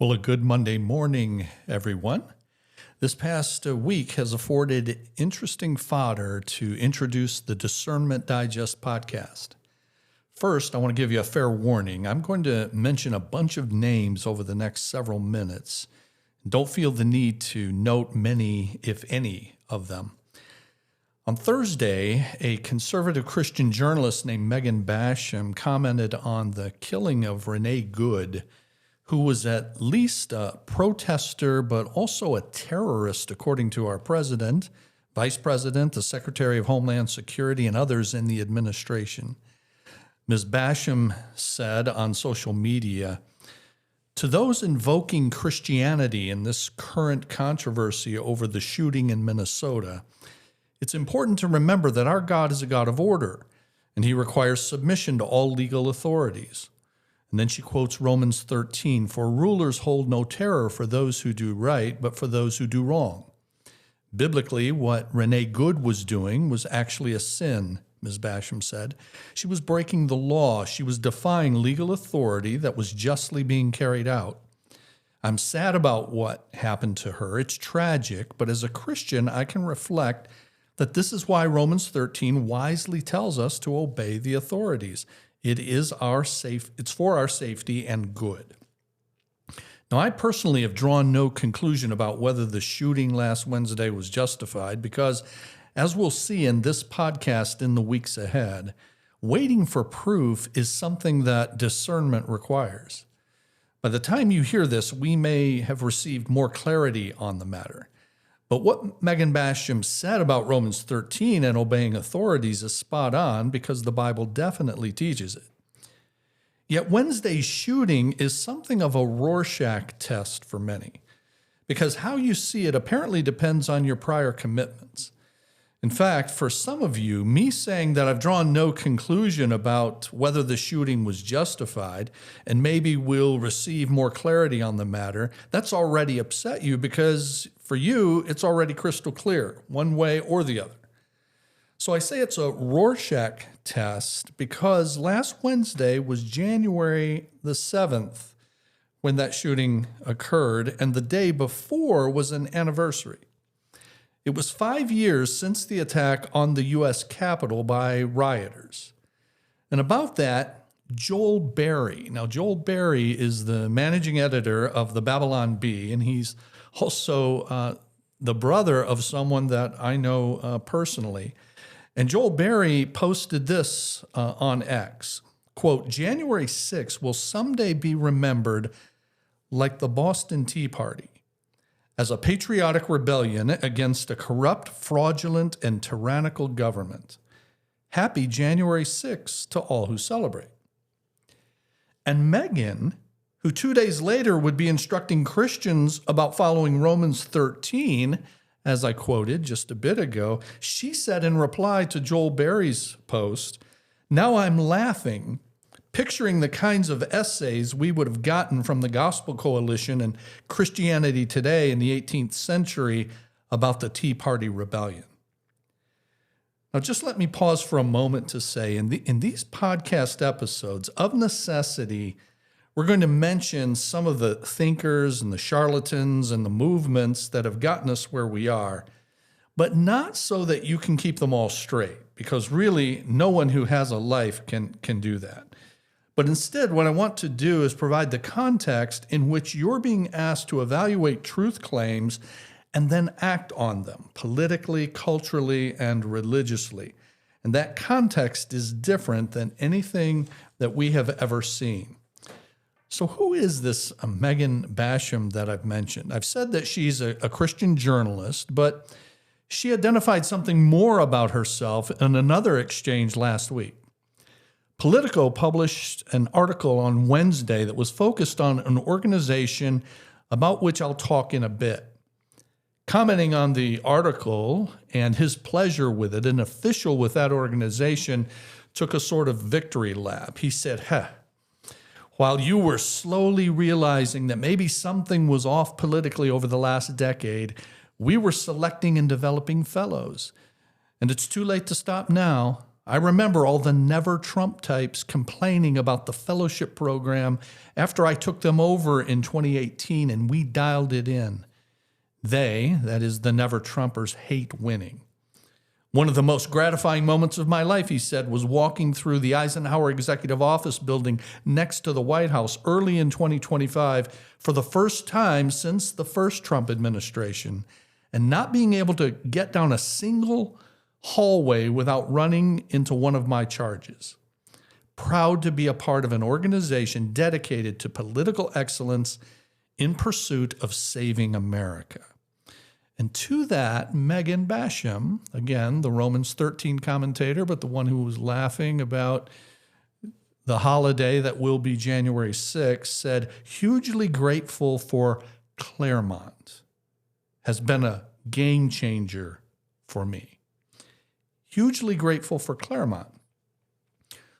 Well, a good Monday morning, everyone. This past week has afforded interesting fodder to introduce the Discernment Digest podcast. First, I want to give you a fair warning. I'm going to mention a bunch of names over the next several minutes. Don't feel the need to note many, if any, of them. On Thursday, a conservative Christian journalist named Megan Basham commented on the killing of Renee Good, who was at least a protester, but also a terrorist, according to our president, vice president, the Secretary of Homeland Security, and others in the administration. Ms. Basham said on social media, "To those invoking Christianity in this current controversy over the shooting in Minnesota, it's important to remember that our God is a God of order, and he requires submission to all legal authorities." And then she quotes Romans 13, "For rulers hold no terror for those who do right, but for those who do wrong." Biblically, what Renee Good was doing was actually a sin, Ms. Basham said. She was breaking the law. She was defying legal authority that was justly being carried out. I'm sad about what happened to her. It's tragic, but as a Christian, I can reflect that this is why Romans 13 wisely tells us to obey the authorities. It's for our safety and good. Now, I personally have drawn no conclusion about whether the shooting last Wednesday was justified because, as we'll see in this podcast in the weeks ahead, waiting for proof is something that discernment requires. By the time you hear this, we may have received more clarity on the matter. But what Megan Basham said about Romans 13 and obeying authorities is spot on because the Bible definitely teaches it. Yet Wednesday's shooting is something of a Rorschach test for many, because how you see it apparently depends on your prior commitments. In fact, for some of you, me saying that I've drawn no conclusion about whether the shooting was justified and maybe we'll receive more clarity on the matter, that's already upset you because for you, it's already crystal clear, one way or the other. So I say it's a Rorschach test because last Wednesday was January the 7th when that shooting occurred, and the day before was an anniversary. It was 5 years since the attack on the U.S. Capitol by rioters. And about that, Joel Berry. Now, Joel Berry is the managing editor of the Babylon Bee, and he's also the brother of someone that I know personally. And Joel Berry posted this on X, quote, "January 6th will someday be remembered like the Boston Tea Party, as a patriotic rebellion against a corrupt, fraudulent, and tyrannical government. Happy January 6th to all who celebrate." And Megan, who 2 days later would be instructing Christians about following Romans 13, as I quoted just a bit ago, she said in reply to Joel Berry's post, "Now I'm laughing, picturing the kinds of essays we would have gotten from the Gospel Coalition and Christianity Today in the 18th century about the Tea Party Rebellion." Now, just let me pause for a moment to say, in these podcast episodes, of necessity, we're going to mention some of the thinkers and the charlatans and the movements that have gotten us where we are, but not so that you can keep them all straight, because really no one who has a life can do that. But instead, what I want to do is provide the context in which you're being asked to evaluate truth claims and then act on them politically, culturally, and religiously. And that context is different than anything that we have ever seen. So who is this Megan Basham that I've mentioned? I've said that she's a Christian journalist, but she identified something more about herself in another exchange last week. Politico published an article on Wednesday that was focused on an organization about which I'll talk in a bit. Commenting on the article and his pleasure with it, an official with that organization took a sort of victory lap. He said, "While you were slowly realizing that maybe something was off politically over the last decade, we were selecting and developing fellows. And it's too late to stop now. I remember all the never Trump types complaining about the fellowship program after I took them over in 2018 and we dialed it in. They, that is the never Trumpers, hate winning. One of the most gratifying moments of my life, he said, was walking through the Eisenhower Executive Office building next to the White House early in 2025 for the first time since the first Trump administration, and not being able to get down a single hallway without running into one of my charges. Proud to be a part of an organization dedicated to political excellence in pursuit of saving America. And to that, Megan Basham, again, the Romans 13 commentator, but the one who was laughing about the holiday that will be January 6th, said, hugely grateful for Claremont, has been a game changer for me. Hugely grateful for Claremont.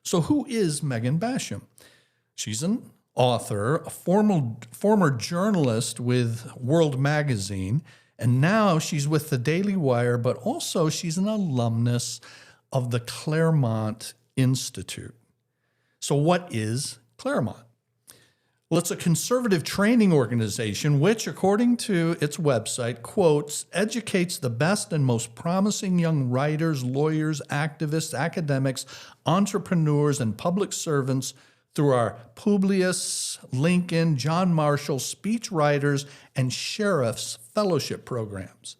So who is Megan Basham? She's an author, a former journalist with World Magazine, and now she's with the Daily Wire, but also she's an alumnus of the Claremont Institute. So what is Claremont? Well, it's a conservative training organization which, according to its website, quotes, educates the best and most promising young writers, lawyers, activists, academics, entrepreneurs, and public servants through our Publius, Lincoln, John Marshall, speech writers, and sheriffs fellowship programs.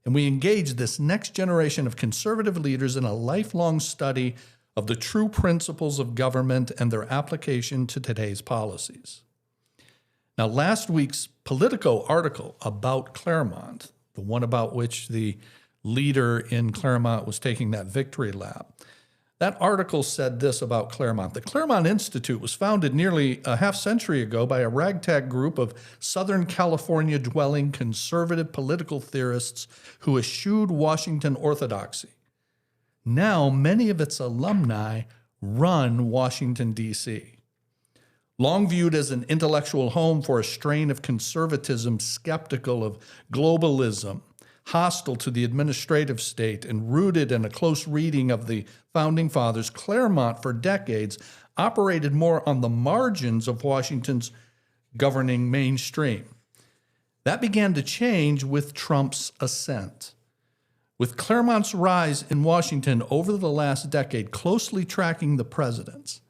And we engage this next generation of conservative leaders in a lifelong study of the true principles of government and their application to today's policies. Now, last week's Politico article about Claremont, the one about which the leader in Claremont was taking that victory lap, that article said this about Claremont. The Claremont Institute was founded nearly a half century ago by a ragtag group of Southern California-dwelling conservative political theorists who eschewed Washington orthodoxy. Now, many of its alumni run Washington, D.C. Long viewed as an intellectual home for a strain of conservatism skeptical of globalism, hostile to the administrative state, and rooted in a close reading of the Founding Fathers, Claremont for decades operated more on the margins of Washington's governing mainstream. That began to change with Trump's ascent. With Claremont's rise in Washington over the last decade, closely tracking the presidents.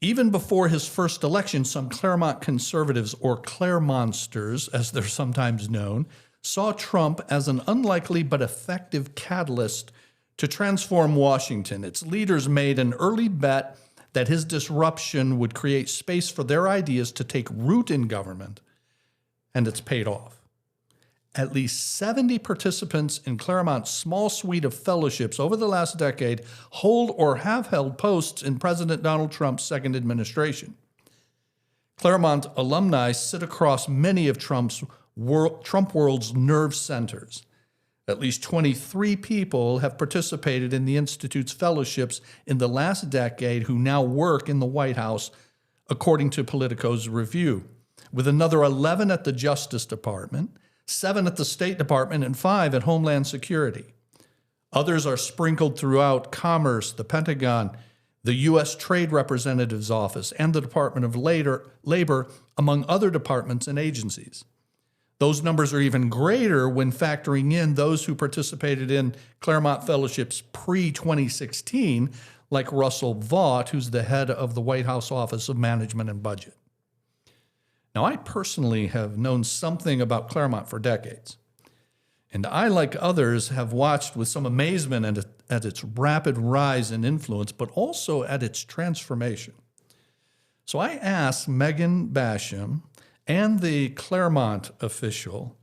Even before his first election, some Claremont conservatives, or Claremontsters, as they're sometimes known, saw Trump as an unlikely but effective catalyst to transform Washington. Its leaders made an early bet that his disruption would create space for their ideas to take root in government, and it's paid off. At least 70 participants in Claremont's small suite of fellowships over the last decade hold or have held posts in President Donald Trump's second administration. Claremont alumni sit across many of Trump World's nerve centers. At least 23 people have participated in the Institute's fellowships in the last decade who now work in the White House, according to Politico's review, with another 11 at the Justice Department, 7 at the State Department, and 5 at Homeland Security. Others are sprinkled throughout Commerce, the Pentagon, the U.S. Trade Representative's Office, and the Department of Labor, among other departments and agencies. Those numbers are even greater when factoring in those who participated in Claremont Fellowships pre-2016, like Russell Vought, who's the head of the White House Office of Management and Budget. Now, I personally have known something about Claremont for decades, and I, like others, have watched with some amazement at its rapid rise in influence, but also at its transformation. So I asked Megan Basham and the Claremont official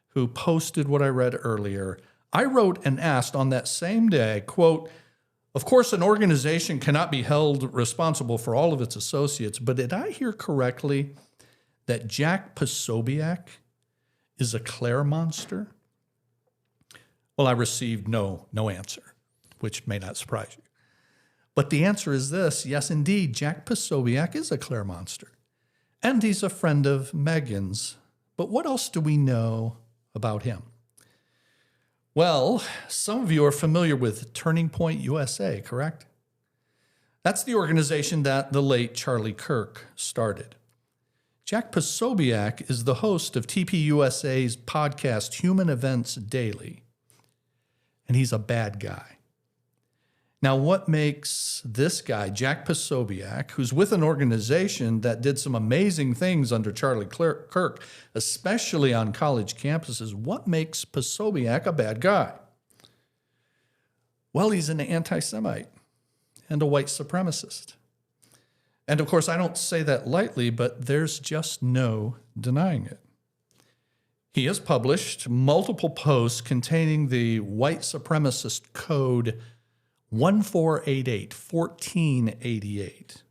who posted what I read earlier. I wrote and asked on that same day, quote, "Of course, an organization cannot be held responsible for all of its associates, but did I hear correctly that Jack Posobiec is a Claremonster?" Well, I received no answer, which may not surprise you. But the answer is this: yes, indeed, Jack Posobiec is a Claremonster. And he's a friend of Megan's. But what else do we know about him? Well, some of you are familiar with Turning Point USA, correct? That's the organization that the late Charlie Kirk started. Jack Posobiec is the host of TPUSA's podcast Human Events Daily, and he's a bad guy. Now, what makes this guy, Jack Posobiec, who's with an organization that did some amazing things under Charlie Kirk, especially on college campuses, what makes Posobiec a bad guy? Well, he's an anti-Semite and a white supremacist. And of course, I don't say that lightly, but there's just no denying it. He has published multiple posts containing the white supremacist code 1488.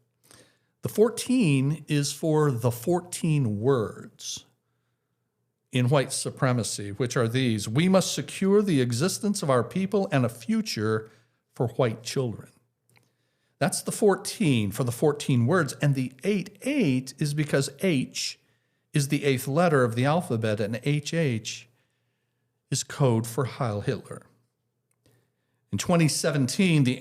The 14 is for the 14 words in white supremacy, which are these: we must secure the existence of our people and a future for white children. That's the 14 for the 14 words. And the 88 is because H is the 8th letter of the alphabet, and HH is code for Heil Hitler. In 2017, the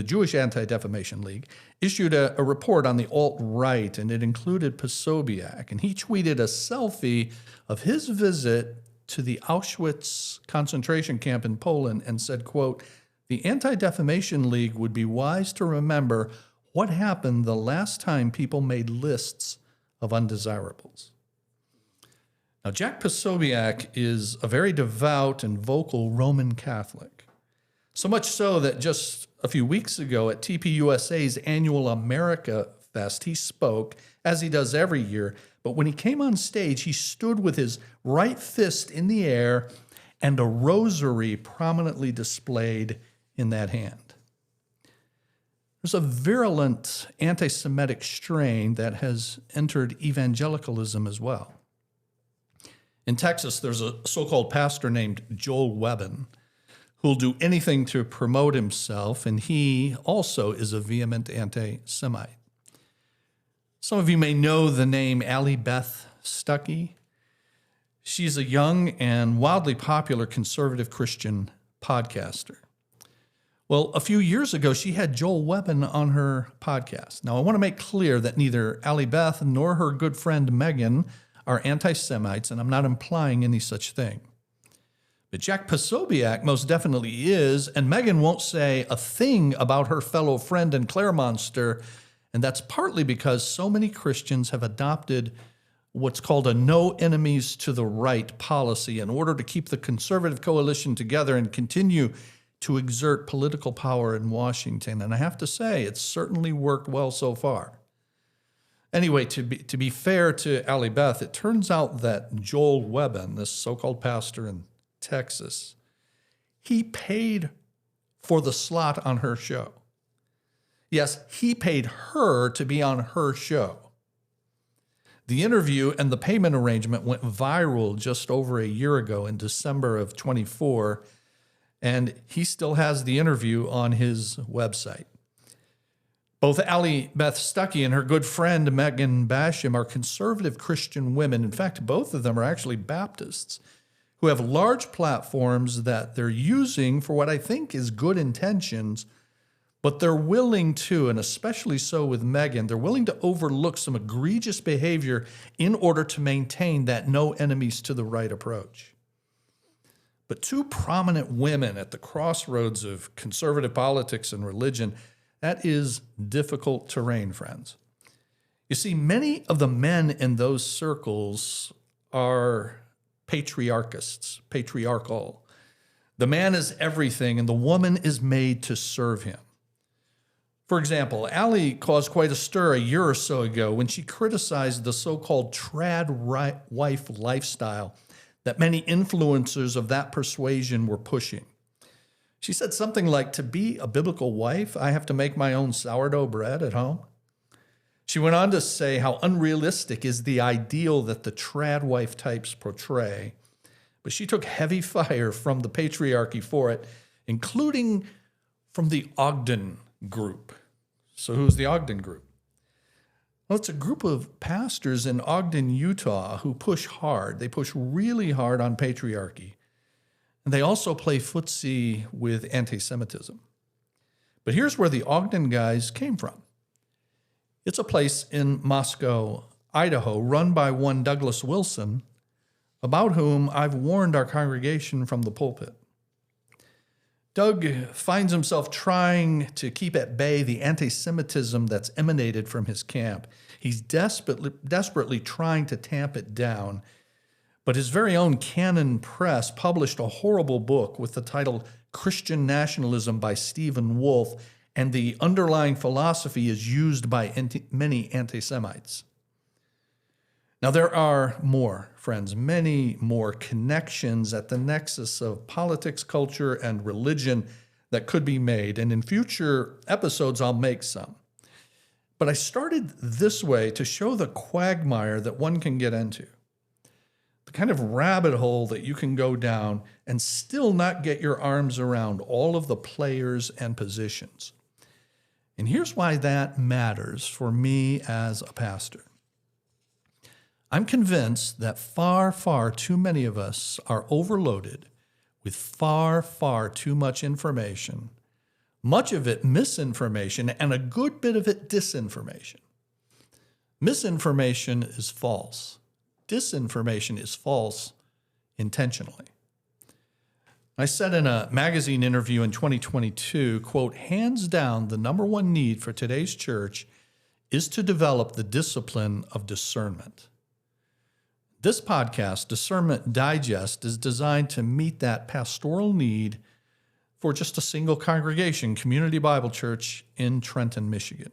Jewish Anti-Defamation League issued a report on the alt-right, and it included Posobiec, and he tweeted a selfie of his visit to the Auschwitz concentration camp in Poland and said, quote, "The Anti-Defamation League would be wise to remember what happened the last time people made lists of undesirables." Now, Jack Posobiec is a very devout and vocal Roman Catholic. So much so that just a few weeks ago at TPUSA's annual America Fest, he spoke, as he does every year, but when he came on stage, he stood with his right fist in the air and a rosary prominently displayed in that hand. There's a virulent anti-Semitic strain that has entered evangelicalism as well. In Texas, there's a so-called pastor named Joel Webbin who'll do anything to promote himself, and he also is a vehement anti-Semite. Some of you may know the name Allie Beth Stuckey. She's a young and wildly popular conservative Christian podcaster. Well, a few years ago, she had Joel Webbin on her podcast. Now, I want to make clear that neither Allie Beth nor her good friend Megan are anti-Semites, and I'm not implying any such thing. But Jack Posobiec most definitely is, and Megan won't say a thing about her fellow friend and Claire monster, and that's partly because so many Christians have adopted what's called a no enemies to the right policy in order to keep the conservative coalition together and continue to exert political power in Washington. And I have to say, it's certainly worked well so far. Anyway, to be fair to Allie Beth, it turns out that Joel Webbin, this so-called pastor in Texas, he paid for the slot on her show. Yes, he paid her to be on her show. The interview and the payment arrangement went viral just over a year ago in December of 24, and he still has the interview on his website. Both Allie Beth Stuckey and her good friend Megan Basham are conservative Christian women. In fact, both of them are actually Baptists who have large platforms that they're using for what I think is good intentions, but they're willing to, and especially so with Megan, they're willing to overlook some egregious behavior in order to maintain that no enemies to the right approach. But two prominent women at the crossroads of conservative politics and religion, that is difficult terrain, friends. You see, many of the men in those circles are patriarchal. The man is everything, and the woman is made to serve him. For example, Allie caused quite a stir a year or so ago when she criticized the so-called trad wife lifestyle that many influencers of that persuasion were pushing. She said something like, "To be a biblical wife, I have to make my own sourdough bread at home." She went on to say how unrealistic is the ideal that the trad wife types portray, but she took heavy fire from the patriarchy for it, including from the Ogden Group. So who's the Ogden Group? Well, it's a group of pastors in Ogden, Utah, who push hard. They push really hard on patriarchy. And they also play footsie with anti-Semitism. But here's where the Ogden guys came from. It's a place in Moscow, Idaho, run by one Douglas Wilson, about whom I've warned our congregation from the pulpit. Doug finds himself trying to keep at bay the anti-Semitism that's emanated from his camp. He's desperately trying to tamp it down, but his very own Canon Press published a horrible book with the title Christian Nationalism by Stephen Wolfe, and the underlying philosophy is used by many anti-Semites. Now, there are more, friends, many more connections at the nexus of politics, culture, and religion that could be made, and in future episodes, I'll make some. But I started this way to show the quagmire that one can get into, the kind of rabbit hole that you can go down and still not get your arms around all of the players and positions. And here's why that matters for me as a pastor. I'm convinced that far, far too many of us are overloaded with far, far too much information, much of it misinformation, and a good bit of it disinformation. Misinformation is false. Disinformation is false intentionally. I said in a magazine interview in 2022, quote, hands down, the number one need for today's church is to develop the discipline of discernment. This podcast, Discernment Digest, is designed to meet that pastoral need for just a single congregation, Community Bible Church in Trenton, Michigan.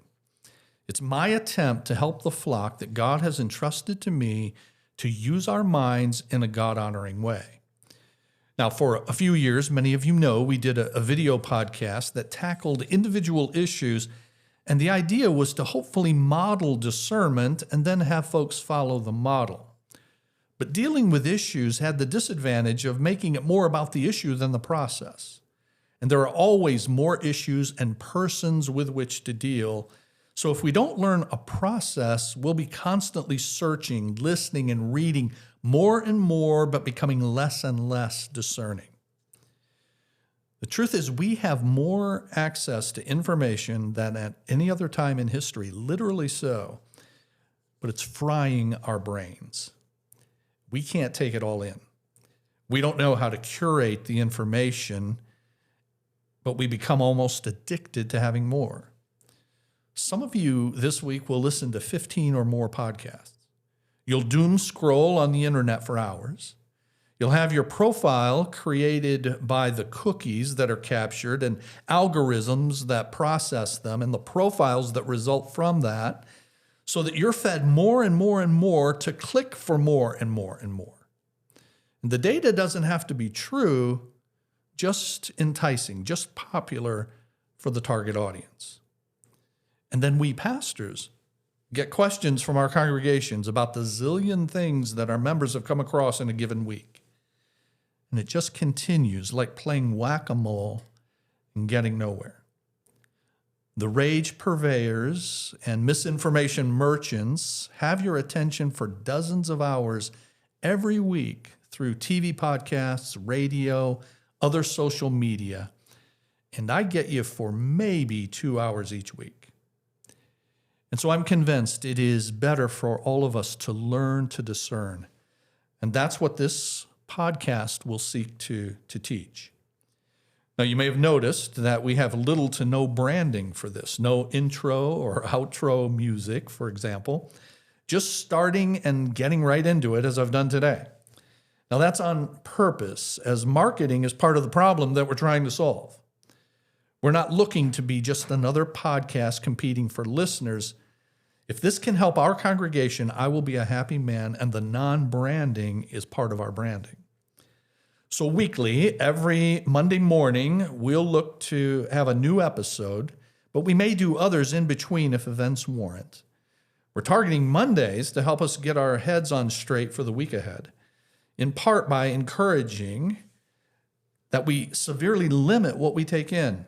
It's my attempt to help the flock that God has entrusted to me to use our minds in a God-honoring way. Now, for a few years, many of you know, we did a video podcast that tackled individual issues, and the idea was to hopefully model discernment and then have folks follow the model. But dealing with issues had the disadvantage of making it more about the issue than the process. And there are always more issues and persons with which to deal. So if we don't learn a process, we'll be constantly searching, listening, and reading more and more, but becoming less and less discerning. The truth is, we have more access to information than at any other time in history, literally so, but it's frying our brains. We can't take it all in. We don't know how to curate the information, but we become almost addicted to having more. Some of you this week will listen to 15 or more podcasts. You'll doom scroll on the internet for hours. You'll have your profile created by the cookies that are captured and algorithms that process them and the profiles that result from that, so that you're fed more and more and more to click for more and more and more. And the data doesn't have to be true, just enticing, just popular for the target audience. And then we pastors get questions from our congregations about the zillion things that our members have come across in a given week. And it just continues like playing whack-a-mole and getting nowhere. The rage purveyors and misinformation merchants have your attention for dozens of hours every week through TV podcasts, radio, other social media, and I get you for maybe 2 hours each week. And so I'm convinced it is better for all of us to learn to discern, and that's what this podcast will seek to teach. Now, you may have noticed that we have little to no branding for this, no intro or outro music, for example, just starting and getting right into it as I've done today. Now, that's on purpose, as marketing is part of the problem that we're trying to solve. We're not looking to be just another podcast competing for listeners. If this can help our congregation, I will be a happy man, and the non-branding is part of our branding. So weekly, every Monday morning, we'll look to have a new episode, but we may do others in between if events warrant. We're targeting Mondays to help us get our heads on straight for the week ahead, in part by encouraging that we severely limit what we take in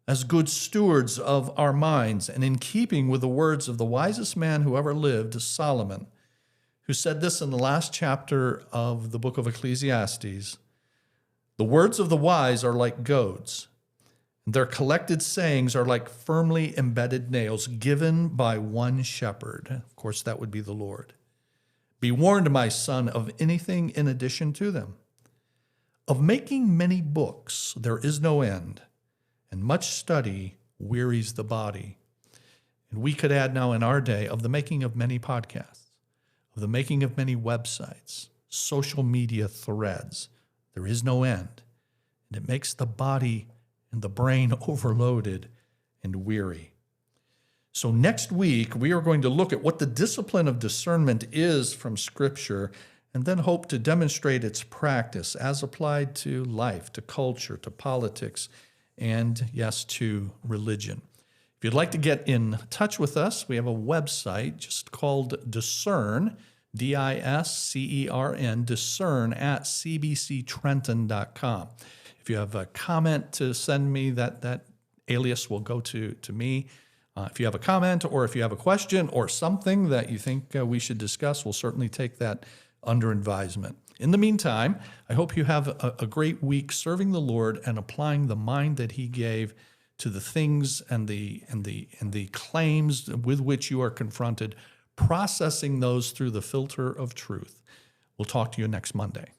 as good stewards of our minds, and in keeping with the words of the wisest man who ever lived, Solomon, who said this in the last chapter of the book of Ecclesiastes: The words of the wise are like goads. Their collected sayings are like firmly embedded nails given by one shepherd. Of course, that would be the Lord. Be warned, my son, of anything in addition to them. Of making many books there is no end, and much study wearies the body. And we could add now in our day of the making of many podcasts, of the making of many websites, social media threads. There is no end, and it makes the body and the brain overloaded and weary. So next week, we are going to look at what the discipline of discernment is from Scripture, and then hope to demonstrate its practice as applied to life, to culture, to politics, and yes, to religion. If you'd like to get in touch with us, we have a website just called Discern, D-I-S-C-E-R-N, discern at cbctrenton.com. If you have a comment to send me, that alias will go to me. If you have a comment or if you have a question or something that you think we should discuss, we'll certainly take that under advisement. In the meantime, I hope you have a great week serving the Lord and applying the mind that He gave to the things and the claims with which you are confronted, processing those through the filter of truth. We'll talk to you next Monday.